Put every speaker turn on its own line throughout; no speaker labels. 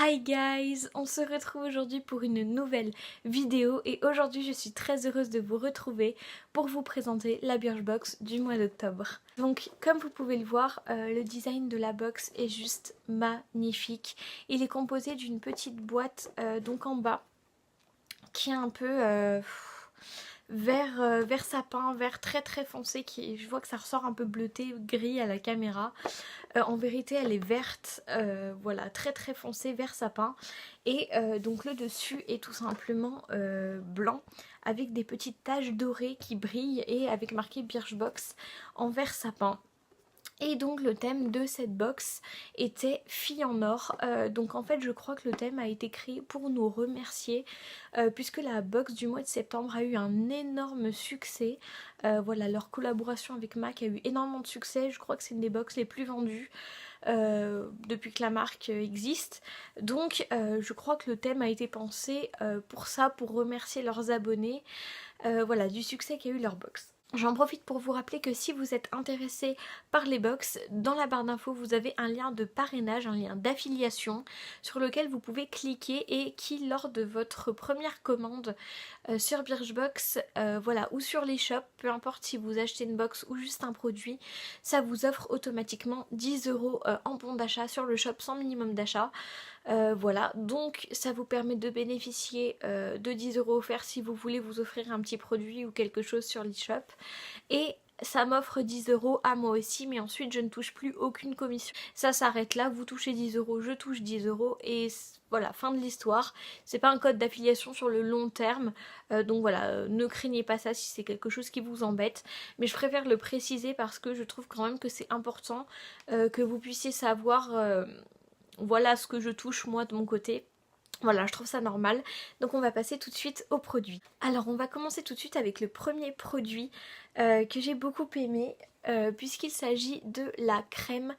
Hi guys, on se retrouve aujourd'hui pour une nouvelle vidéo et aujourd'hui je suis très heureuse de vous retrouver pour vous présenter la Birchbox du mois d'octobre. Donc comme vous pouvez le voir, le design de la box est juste magnifique. Il est composé d'une petite boîte donc en bas qui est un peu vert sapin, vert très foncé, je vois que ça ressort un peu bleuté, gris à la caméra. En vérité elle est verte, voilà, très foncée, vert sapin. Et donc le dessus est tout simplement blanc avec des petites taches dorées qui brillent et avec marqué Birchbox en vert sapin. Et donc le thème de cette box était Fille en or. Donc en fait je crois que le thème a été créé pour nous remercier puisque la box du mois de septembre a eu un énorme succès. Voilà, leur collaboration avec MAC a eu énormément de succès. Je crois que c'est une des box les plus vendues depuis que la marque existe. Donc je crois que le thème a été pensé pour ça, pour remercier leurs abonnés voilà, du succès qu'a eu leur box. J'en profite pour vous rappeler que si vous êtes intéressé par les box, dans la barre d'infos vous avez un lien de parrainage, un lien d'affiliation sur lequel vous pouvez cliquer et qui lors de votre première commande sur Birchbox voilà, ou sur les shops, peu importe si vous achetez une box ou juste un produit, ça vous offre automatiquement 10 € en bon d'achat sur le shop sans minimum d'achat. Voilà, donc ça vous permet de bénéficier de 10 € offerts si vous voulez vous offrir un petit produit ou quelque chose sur l'e-shop. Et ça m'offre 10 € à moi aussi, mais ensuite je ne touche plus aucune commission. Ça s'arrête là, vous touchez 10 €, je touche 10 € et voilà, fin de l'histoire. C'est pas un code d'affiliation sur le long terme, donc voilà, ne craignez pas ça si c'est quelque chose qui vous embête. Mais je préfère le préciser parce que je trouve quand même que c'est important que vous puissiez savoir voilà ce que je touche moi de mon côté. Voilà, je trouve ça normal. Donc on va passer tout de suite aux produits. Alors on va commencer tout de suite avec le premier produit que j'ai beaucoup aimé puisqu'il s'agit de la crème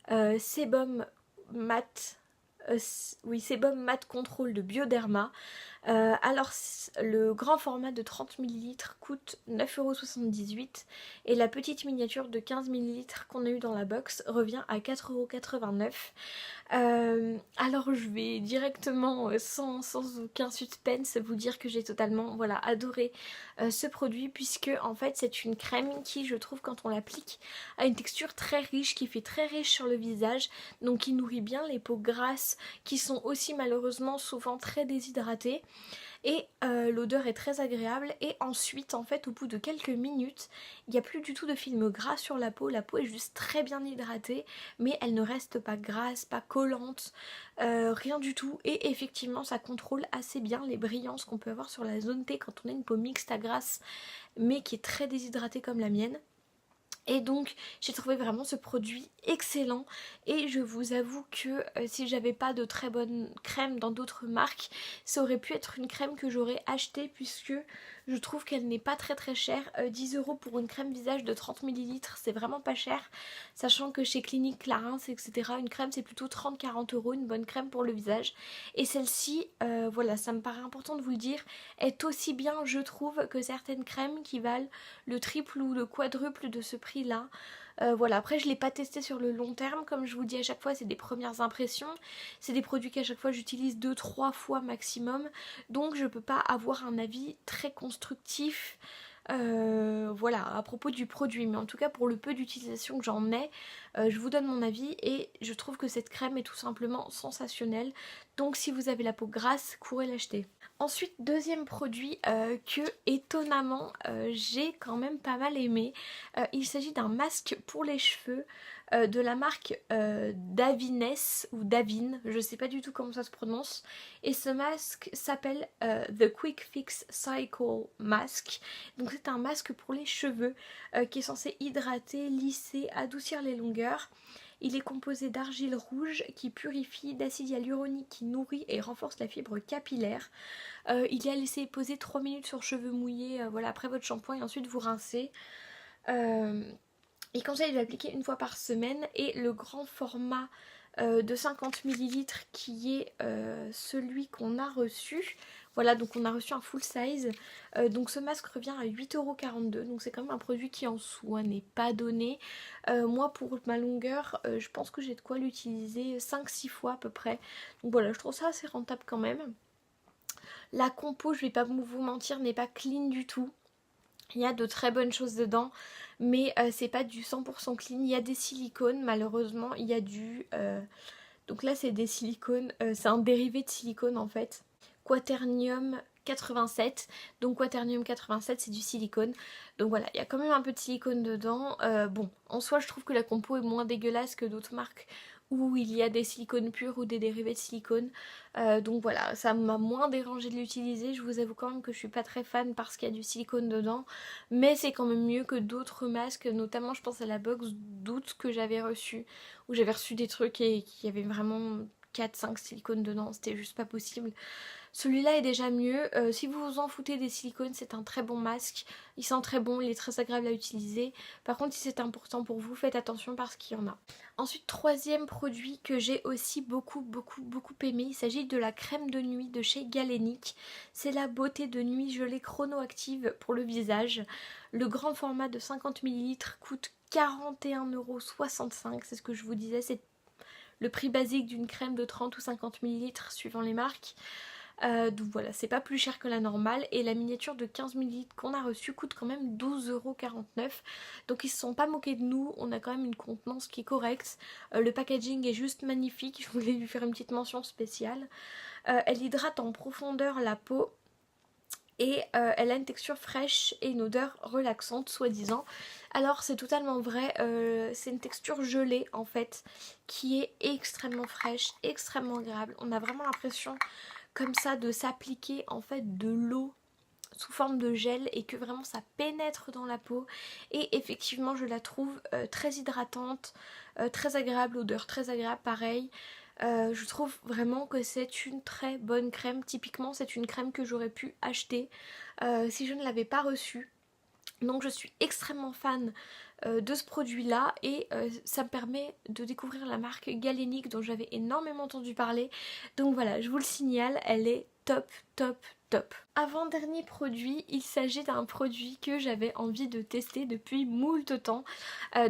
Sebum Matte. Oui, Sebum Matte Control de Bioderma. Alors le grand format de 30 ml coûte 9,78 € et la petite miniature de 15 ml qu'on a eu dans la box revient à 4,89 €. Alors je vais directement sans aucun suspense vous dire que j'ai totalement voilà, adoré ce produit puisque en fait c'est une crème qui je trouve quand on l'applique a une texture très riche, qui fait très riche sur le visage, donc qui nourrit bien les peaux grasses qui sont aussi malheureusement souvent très déshydratées. Et l'odeur est très agréable et ensuite en fait au bout de quelques minutes il n'y a plus du tout de film gras sur la peau est juste très bien hydratée mais elle ne reste pas grasse, pas collante, rien du tout et effectivement ça contrôle assez bien les brillances qu'on peut avoir sur la zone T quand on a une peau mixte à grasse mais qui est très déshydratée comme la mienne. Et donc j'ai trouvé vraiment ce produit excellent et je vous avoue que si j'avais pas de très bonne crème dans d'autres marques, ça aurait pu être une crème que j'aurais achetée puisque je trouve qu'elle n'est pas très chère. 10 € pour une crème visage de 30 ml c'est vraiment pas cher, sachant que chez Clinique, Clarins, etc. une crème c'est plutôt 30-40 €, une bonne crème pour le visage. Et celle-ci, voilà, ça me paraît important de vous le dire, est aussi bien je trouve que certaines crèmes qui valent le triple ou le quadruple de ce prix là. Voilà, après je ne l'ai pas testé sur le long terme, comme je vous dis à chaque fois c'est des premières impressions, c'est des produits qu'à chaque fois j'utilise 2-3 fois maximum, donc je peux pas avoir un avis très constructif voilà, à propos du produit, mais en tout cas pour le peu d'utilisation que j'en ai, je vous donne mon avis et je trouve que cette crème est tout simplement sensationnelle, donc si vous avez la peau grasse, courez l'acheter. Ensuite, deuxième produit que étonnamment j'ai quand même pas mal aimé, il s'agit d'un masque pour les cheveux de la marque Davines ou Davines, je sais pas du tout comment ça se prononce, et ce masque s'appelle The Quick Fix Cycle Mask. Donc c'est un masque pour les cheveux qui est censé hydrater, lisser, adoucir les longueurs. Il est composé d'argile rouge qui purifie, d'acide hyaluronique qui nourrit et renforce la fibre capillaire. Il est à laisser poser 3 minutes sur cheveux mouillés voilà, après votre shampoing et ensuite vous rincez. Il conseille de l'appliquer une fois par semaine et le grand format de 50 millilitres qui est celui qu'on a reçu. Voilà, donc on a reçu un full size. Donc ce masque revient à 8,42 €. Donc c'est quand même un produit qui en soi n'est pas donné. Moi pour ma longueur, je pense que j'ai de quoi l'utiliser 5-6 fois à peu près. Donc voilà, je trouve ça assez rentable quand même. La compo, je vais pas vous mentir, n'est pas clean du tout. Il y a de très bonnes choses dedans, mais c'est pas du 100% clean. Il y a des silicones, malheureusement. Il y a du... Donc là, c'est des silicones. C'est un dérivé de silicone en fait. Quaternium 87. Donc Quaternium 87, c'est du silicone. Donc voilà, il y a quand même un peu de silicone dedans. Bon, en soi, je trouve que la compo est moins dégueulasse que d'autres marques où il y a des silicones purs ou des dérivés de silicone. Donc voilà, ça m'a moins dérangé de l'utiliser. Je vous avoue quand même que je suis pas très fan parce qu'il y a du silicone dedans. Mais c'est quand même mieux que d'autres masques, notamment je pense à la box d'août que j'avais reçue. Où j'avais reçu des trucs et qui avaient vraiment 4-5 silicones dedans, c'était juste pas possible. Celui-là est déjà mieux. Si vous vous en foutez des silicones, c'est un très bon masque. Il sent très bon, il est très agréable à utiliser. Par contre, si c'est important pour vous, faites attention parce qu'il y en a. Ensuite, troisième produit que j'ai aussi beaucoup aimé, il s'agit de la crème de nuit de chez Galénic. C'est la beauté de nuit gelée chronoactive pour le visage. Le grand format de 50 millilitres coûte 41,65 €, c'est ce que je vous disais, c'est le prix basique d'une crème de 30 ou 50 millilitres suivant les marques. Donc voilà, c'est pas plus cher que la normale et la miniature de 15 millilitres qu'on a reçue coûte quand même 12,49 €. Donc ils se sont pas moqués de nous, on a quand même une contenance qui est correcte. Le packaging est juste magnifique, je voulais lui faire une petite mention spéciale. Elle hydrate en profondeur la peau. Et elle a une texture fraîche et une odeur relaxante, soi-disant. Alors c'est totalement vrai, c'est une texture gelée en fait, qui est extrêmement fraîche, extrêmement agréable. On a vraiment l'impression comme ça de s'appliquer en fait de l'eau sous forme de gel et que vraiment ça pénètre dans la peau. Et effectivement je la trouve très hydratante, très agréable, odeur très agréable pareil. Je trouve vraiment que c'est une très bonne crème. Typiquement c'est une crème que j'aurais pu acheter si je ne l'avais pas reçue. Donc je suis extrêmement fan de ce produit là et ça me permet de découvrir la marque Galénic dont j'avais énormément entendu parler. Donc voilà, je vous le signale, elle est top. Avant-dernier produit, il s'agit d'un produit que j'avais envie de tester depuis moult temps,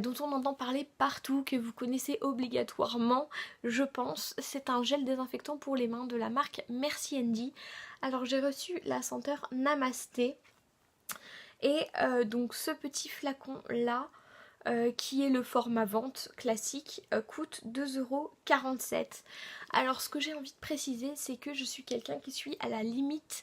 dont on entend parler partout, que vous connaissez obligatoirement, je pense. C'est un gel désinfectant pour les mains de la marque Merci Andy. Alors j'ai reçu la senteur Namasté. Et donc ce petit flacon là, qui est le format vente classique, coûte 2,47 €. Alors ce que j'ai envie de préciser, c'est que je suis quelqu'un qui suis à la limite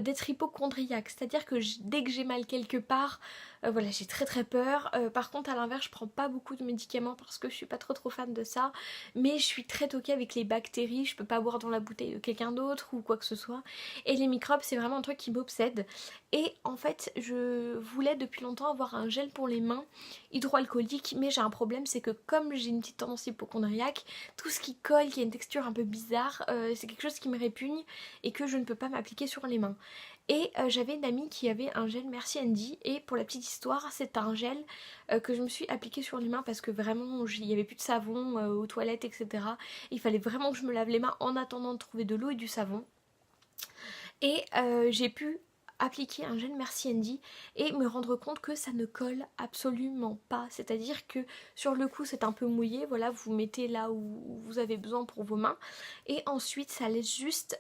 d'être hypochondriaque, c'est-à-dire que dès que j'ai mal quelque part, voilà, j'ai très peur. Par contre à l'inverse, je prends pas beaucoup de médicaments parce que je suis pas trop fan de ça, mais je suis très toquée avec les bactéries, je peux pas boire dans la bouteille de quelqu'un d'autre ou quoi que ce soit, et les microbes c'est vraiment un truc qui m'obsède. Et en fait je voulais depuis longtemps avoir un gel pour les mains hydroalcoolique, mais j'ai un problème, c'est que comme j'ai une petite tendance hypochondriaque, tout ce qui colle, qui a une texture un peu bizarre, c'est quelque chose qui me répugne et que je ne peux pas m'appliquer sur les mains. Et j'avais une amie qui avait un gel Merci Andy, et pour la petite histoire, c'est un gel que je me suis appliqué sur les mains parce que vraiment il n'y avait plus de savon aux toilettes, etc. Il fallait vraiment que je me lave les mains en attendant de trouver de l'eau et du savon. Et j'ai pu appliquer un gel Merci Andy et me rendre compte que ça ne colle absolument pas, c'est-à-dire que sur le coup c'est un peu mouillé, voilà, vous mettez là où vous avez besoin pour vos mains et ensuite ça laisse juste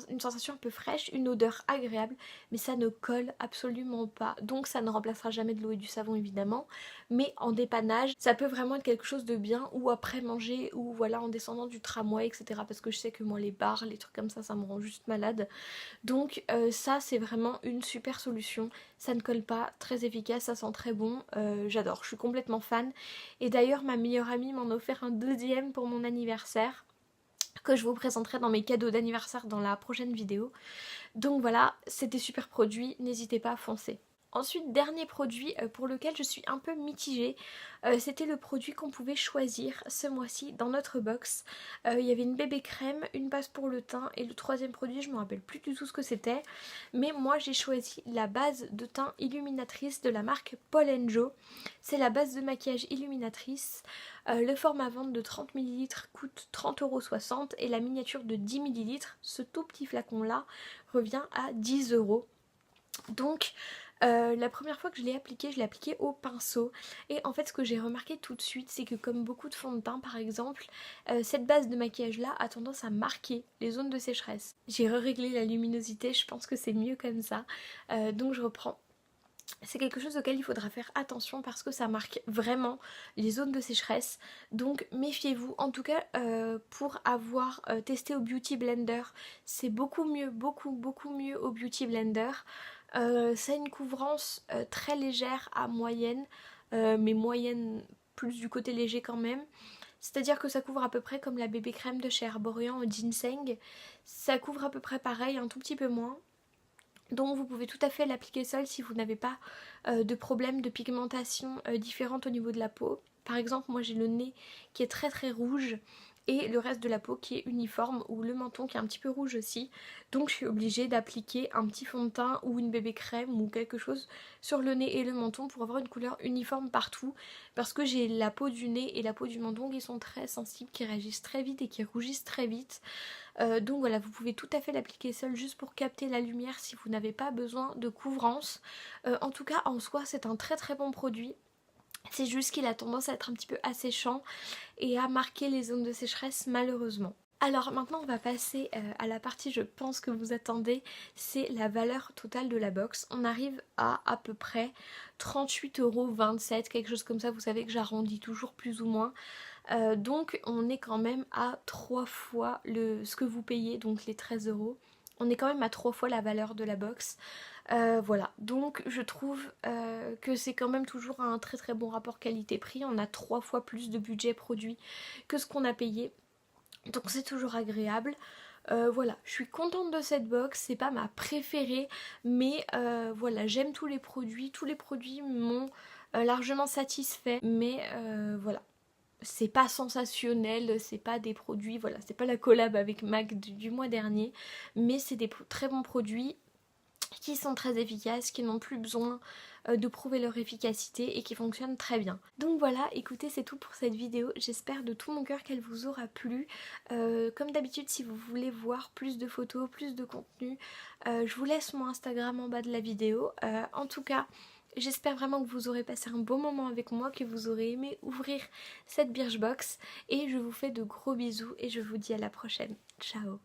une sensation un peu fraîche, une odeur agréable, mais ça ne colle absolument pas, donc ça ne remplacera jamais de l'eau et du savon évidemment, mais en dépannage ça peut vraiment être quelque chose de bien, ou après manger, ou voilà en descendant du tramway, etc. Parce que je sais que moi les bars, les trucs comme ça me rend juste malade. Donc ça c'est vraiment une super solution, ça ne colle pas, très efficace, ça sent très bon, j'adore, je suis complètement fan. Et d'ailleurs ma meilleure amie m'en a offert un deuxième pour mon anniversaire, que je vous présenterai dans mes cadeaux d'anniversaire dans la prochaine vidéo. Donc voilà, c'est des super produits, n'hésitez pas à foncer. Ensuite, dernier produit pour lequel je suis un peu mitigée, c'était le produit qu'on pouvait choisir ce mois-ci dans notre box. Il y avait une bébé crème, une base pour le teint et le troisième produit, je ne me rappelle plus du tout ce que c'était. Mais moi j'ai choisi la base de teint illuminatrice de la marque Paul & Joe. C'est la base de maquillage illuminatrice. Le format vente de 30 ml coûte 30,60 € et la miniature de 10 ml, ce tout petit flacon là, revient à 10 €. Donc la première fois que je l'ai appliqué au pinceau et en fait ce que j'ai remarqué tout de suite c'est que comme beaucoup de fonds de teint par exemple, cette base de maquillage là a tendance à marquer les zones de sécheresse. J'ai réglé la luminosité, je pense que c'est mieux comme ça, donc je reprends. C'est quelque chose auquel il faudra faire attention parce que ça marque vraiment les zones de sécheresse, donc méfiez-vous. En tout cas pour avoir testé au Beauty Blender, c'est beaucoup mieux, beaucoup mieux au Beauty Blender. Ça a une couvrance très légère à moyenne, mais moyenne plus du côté léger quand même. C'est-à-dire que ça couvre à peu près comme la bébé crème de chez Herborian au ginseng. Ça couvre à peu près pareil, un tout petit peu moins. Donc vous pouvez tout à fait l'appliquer seul si vous n'avez pas de problème de pigmentation différente au niveau de la peau. Par exemple, moi j'ai le nez qui est très rouge et le reste de la peau qui est uniforme, ou le menton qui est un petit peu rouge aussi. Donc je suis obligée d'appliquer un petit fond de teint ou une bébé crème ou quelque chose sur le nez et le menton pour avoir une couleur uniforme partout, parce que j'ai la peau du nez et la peau du menton qui sont très sensibles, qui réagissent très vite et qui rougissent très vite. Donc voilà, vous pouvez tout à fait l'appliquer seul juste pour capter la lumière si vous n'avez pas besoin de couvrance. En tout cas, en soi, c'est un très bon produit. C'est juste qu'il a tendance à être un petit peu asséchant et à marquer les zones de sécheresse malheureusement. Alors maintenant on va passer à la partie je pense que vous attendez, c'est la valeur totale de la box. On arrive à peu près 38,27 €, quelque chose comme ça, vous savez que j'arrondis toujours plus ou moins. Donc on est quand même à 3 fois ce que vous payez, donc les 13 €. On est quand même à 3 fois la valeur de la box. Voilà, donc je trouve que c'est quand même toujours un très bon rapport qualité-prix. On a 3 fois plus de budget produit que ce qu'on a payé. Donc c'est toujours agréable. Voilà, je suis contente de cette box, c'est pas ma préférée, mais voilà, j'aime tous les produits m'ont largement satisfait, mais voilà. C'est pas sensationnel, c'est pas des produits, voilà, c'est pas la collab avec MAC du mois dernier, mais c'est des très bons produits qui sont très efficaces, qui n'ont plus besoin de prouver leur efficacité et qui fonctionnent très bien. Donc voilà, écoutez, c'est tout pour cette vidéo. J'espère de tout mon cœur qu'elle vous aura plu. Comme d'habitude, si vous voulez voir plus de photos, plus de contenu, je vous laisse mon Instagram en bas de la vidéo. En tout cas, j'espère vraiment que vous aurez passé un bon moment avec moi, que vous aurez aimé ouvrir cette Birchbox. Et je vous fais de gros bisous et je vous dis à la prochaine. Ciao!